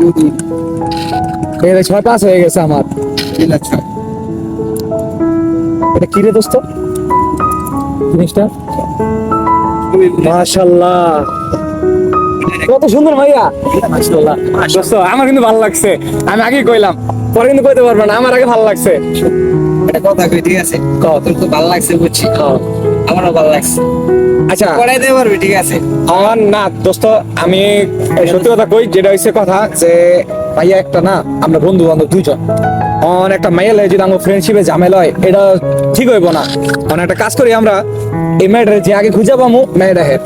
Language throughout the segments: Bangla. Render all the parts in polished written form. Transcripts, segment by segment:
এই 6-5 হয়ে গেছে আমার। এটা কি রে দোস্ত জিনিসটা? মাশাআল্লাহ কত সুন্দর মাইয়া। মাশাআল্লাহ দোস্ত আমার কিন্তু ভালো লাগছে। আমি আগে কইলাম, পরে কিন্তু কইতে পারবো না, আমার আগে ভালো লাগছে। এটা কথা কই, ঠিক আছে? তোর তো ভালো লাগছে বুঝছি, আমারও ভালো লাগছে। আচ্ছা করাই দিতে পারবি, ঠিক আছে? আমার না দোস্ত, আমি সত্যি কথা কই, যেটা হইছে কথা যে মাইয়া একটা না, আমরা বন্ধু বান্ধব দুইজন, একটা মাইয়া লাগে যদি আমার ফ্রেন্ডশিপে ঝামেলা হয়, এটা ঠিক হইব না। একটা কাজ করি আমরা, এই মেয়েটারে যে আগে খুঁজে পাবো মেয়েটা হের,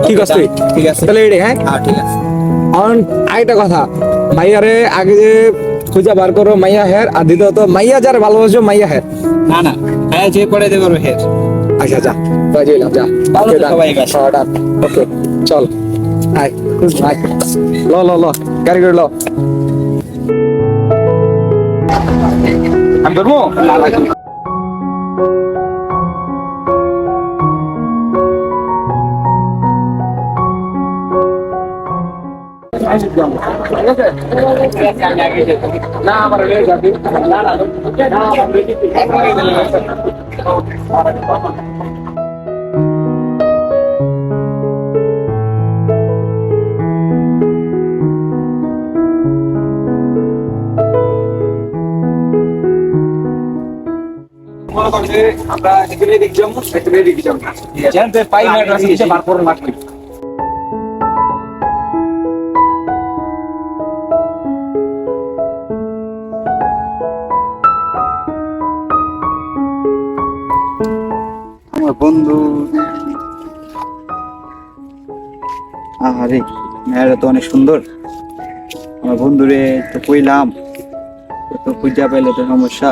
ঠিক আছে? ঠিক আছে তাহলে এটাই, হ্যাঁ ঠিক আছে। আরেকটা কথা, মাইয়ারে আগে যে খুঁজে বার করো মাইয়া হের, আর দ্বিতীয়ত মাইয়া যারা ভালোবাসো মাইয়া হের। না না, হ্যাঁ যে করে দিতে পারবো হের। আচ্ছা যা, বাজিলাম যা। ভালো তো সবাই বাস। ওকে চল, আয় আয়, ল ল ল, গাড়ি করে ল। আমি ধরবো? না আমার আমরা এখানে দেখলাম, এখানে দেখলাম জানতে পাই না রাস্তা বার করে লাগবে। আমার বন্ধু, আরে মেয়েরা তো অনেক সুন্দর। আমার বন্ধুরে তো কইলাম, তো খুঁজা পাইলে তো সমস্যা,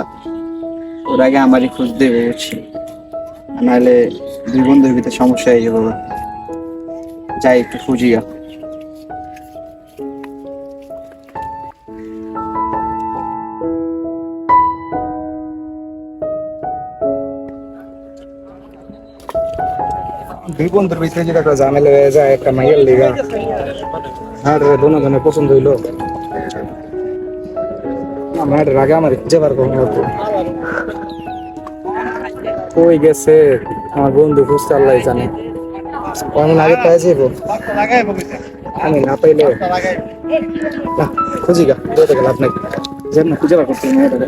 ওর আগে আমারই খোঁজ দেবে বুঝছি, নাহলে দুই বন্ধুর ভিতরে সমস্যা হয়ে যাবে। যাই একটু খুঁজিয়া। দুই বন্ধুর ভিতরে যদি একটা ঝামেলা হয়ে যায় একটা মাইয়ের লিগা, আর দুজনের পছন্দ হইলো আমার রাগে আমার ইচ্ছে বার করবো। কই গেছে আমার বন্ধু, খুঁজতে আল্লাহ জানে। অনেক আগে পাইছি, আমি না পাইলে না খুঁজি গা, দৌড়ে গেল আপনাকে যেমন খুঁজে বার করতে মেয়েটাকে।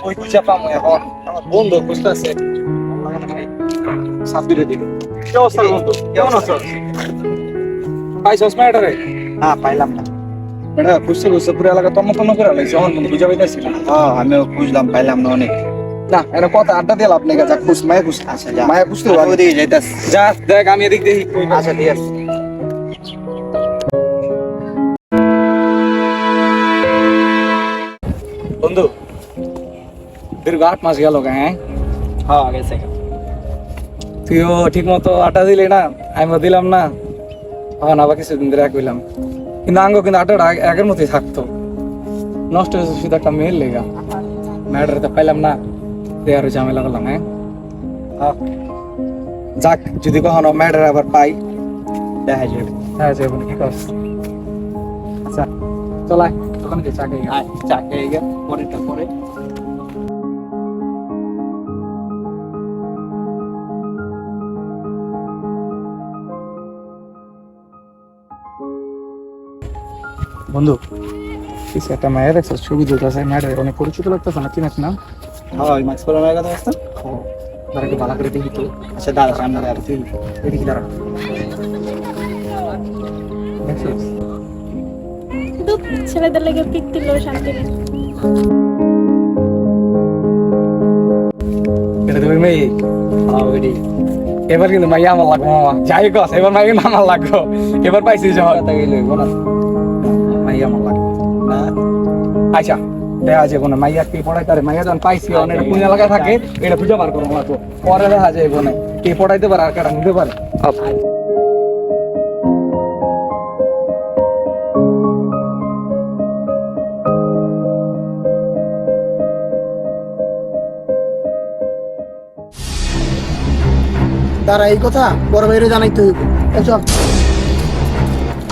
ওই খুঁজে পাবো এখন, আমার বন্ধু খুঁজতেছে সাব্বিরে দিকে। কি অবস্থা বন্ধু, কেমন আছো? পাইছস মেয়েটারে? না পাইলাম না। এটা খুঁজতে খুঁজতে পুরো এলাকা তন্ন করে লাগছে, আমার বন্ধু খুঁজে পাইতেছি না। আমিও খুঁজলাম, পাইলাম না অনেক। না এটা কথা আড্ডা দিয়ে লাভ নেই, যা খুঁজ মায়া খুঁজ। আচ্ছা যা, মায়া খুঁজতে আমি ওদিকে যাইতাছি। যা দেখ, আমি এদিক দেখি। আচ্ছা ঠিক আছে। বন্ধু দীর্ঘ 8 মাস গেল, হ্যাঁ হ্যাঁ গেছে। তুইও ঠিক মতো আটা দিলি না, আমিও দিলাম না, এখন আবার কিছুদিন ধরে কইলাম, কিন্তু আঙ্গ কিন্তু আটাটা আগের মতোই থাকতো। নষ্ট হয়েছে শুধু একটা মেয়ের লেগা, মেয়েটার তো পাইলাম না, দিয়ে আরো ঝামেলা করলাম। হ্যাঁ যাক, যদি কখনো মেয়েটার আবার পাই দেখা যাবে। হ্যাঁ যাবো, কি করছ? আচ্ছা চলাই দোকানে গিয়ে চা খাই। চা খেয়ে গে, পরেরটা পরে। বন্ধু কিছু একটা মায়ের দেখছো, ছবি তুলতেছে, মায়ের অনেক পরিচিত লাগতেছে না, চিনাস না? হ্যাঁ ওই মাছ পড়া কথা বলছো। তারা একটু ভালো করে দেখি তো। আচ্ছা দাঁড়া, সামনে দাঁড়া। তুই এদিকে দাঁড়া, দেখছিস? দুঃখ ছেলেদের লেগে পিক দিল শান্তি নেই। এটা তুমি মেয়ে? হ্যাঁ ওইটি। এবার কিন্তু মাইয়া আমার লাগবো মামা, যাই কস এবার মাইয়া কিন্তু আমার লাগবো। এবার পাইছিস যখন কথা গেলে না, মাইয়া আমার লাগবে না আচ্ছা দেখা যাবো না। মাইয়া কে পড়াইতে পারে, মাইয়া যখন পাইছি এটা কোন এলাকায় থাকে এটা খুঁজে বার করবো লাগবো, পরে দেখা যাবো না কে পড়াইতে পারে আর কেটা নিতে পারে। তারা এই কথা বড় ভাইরে জানাইতে হইব। চল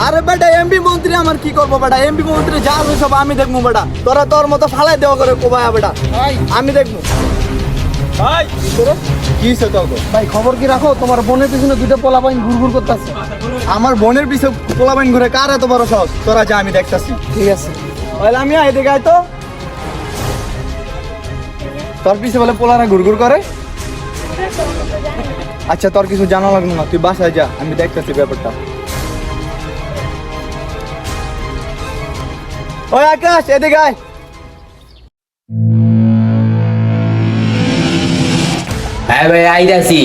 আরে বেটা এমপি মন্ত্রী আমার কি করবো বেটা, এমপি মন্ত্রী যা আছে সব আমি দেখবো বেটা, তোরা তোর মতো ফালাই দেওয়া করে কোবায়া বেটা, আমি দেখবো। ভাই কি হয়েছে তোর? ভাই খবর কি রাখো, তোমার বোনের পিছনে দুটো পোলাপাইন ঘুরঘুর করতেছে। আমার বোনের পিছে পোলাবাইন ঘুরে কার এত বড় সাহস? তোরা যা, আমি দেখতাছি। ঠিক আছে। তাহলে আমি এদিকে আয় তো। তোর পিছে বলে পোলারা ঘুরঘুর করে? আচ্ছা তোর কিছু জানা লাগলো না, তুই বাসায় যা, আমি দেখতেছি ব্যাপারটা। ওই আকাশ এদিকে আয়। হ্যাঁ ভাই আইতাছি।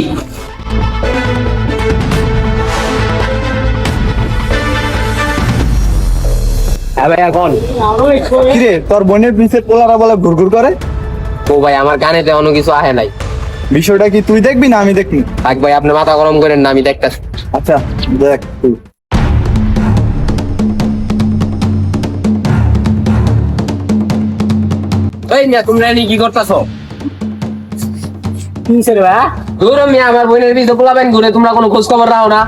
হ্যাঁ ভাই এখন কিরে তোর বোনের পিছে পোলারা বলে ঘুরঘুর করে? ও ভাই আমার কানেতে অন্য কিছু আহে নাই। বিষয়টা কি তুই দেখবি না আমি দেখবি? থাক ভাই আপনি মাথা গরম করেন না, আমি দেখতাছি। আচ্ছা দেখ তুই। এই মিয়া তোমরা এনে কি করতাছো? দূর মিয়া, আমার বোনের পিছে পোলাবেন ঘুরে, তোমরা কোনো খোঁজ খবর রাখো না।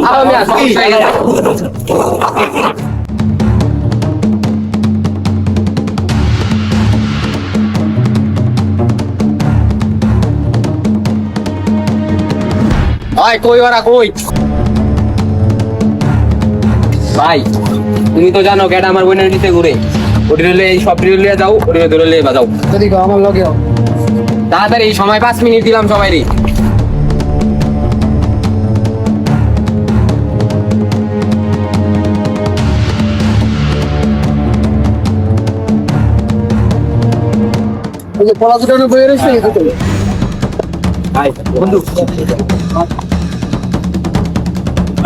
আও মিয়া সমস্যা হয়ে গেছে। ওই কই ওরা কই? ভাই তুমি তো জানো কেটা আমার বোনের পিছে ঘুরে, ওটি হলে এই সব লিয়ে যাও, ওটি ধরে লিয়ে বাজাও যদি আমার লগে তাড়াতাড়ি। সময় 5 মিনিট দিলাম সবাই রে। ওই যে পোলা দুটো বয়ে রয়েছে বন্ধু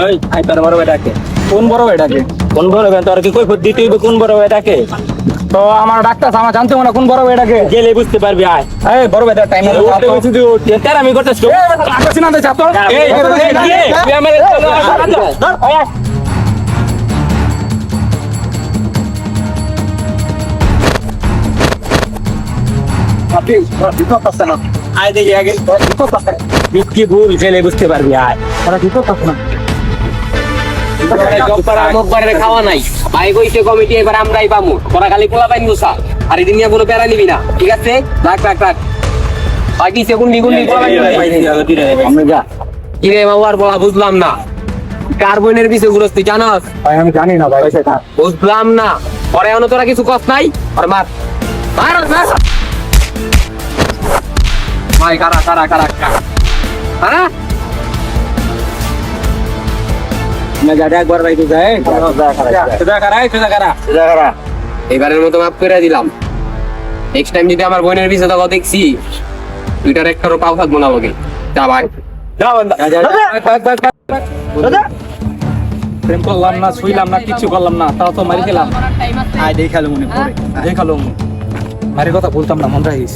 এই আই তোর বড় বেটাকে কোন বড় বেটাকে কোন বড় বেটা তোর কি কই দিতে হইবে কোন বড় বেটাকে তো আমার ডাক্তার আমার জানতে না কোন বড় বেটাকে গেলে বুঝতে পারবি আয় এই বড় বেটা টাইম এ তেরা আমি করতেছ আকাশ না দে চাপ তো এই তুই আমার আপনি ঠিক আছে না আয় দেখি আগে ঠিক আছে কি ভুল গেলে বুঝতে পারবি আয় তোরা ঠিক আছে না খাওয়া নাই ভাই কইছে কমিটি, এবার আমরাই পামু। তোরা খালি পোলা পাইন গুছা, আর এদিন নিয়ে কোনো প্যারা নিবি না, ঠিক আছে? রাখ রাখ রাখ। বাকি সেগুন দ্বিগুণ আমি যা কি রে বাবু আর বলা বুঝলাম না। কার বোনের পিছে ঘুরস তুই জানাস? ভাই আমি জানি না ভাই সেটা বুঝলাম না। পরে এখনো তোরা কিছু কষ্ট নাই, আর মার মার মার। ভাই কারা কারা কারা কারা না গাড়ি একবার ভাই তো যায় সুদা করা এবারের মতো মাফ করে দিলাম। নেক্সট টাইম যদি আমার বোনের পিছে তো দেখছি টুইটার একটারও পাও থাকবো না ওকে। যা ভাই যাও দাদা প্রেম করলাম না, শুইলাম না, কিছু করলাম না, তাও তো মারি খেলাম। আয় দেখালো মনে পড়ে। দেখালো মারি কথা বলতাম না, মন রাখিস।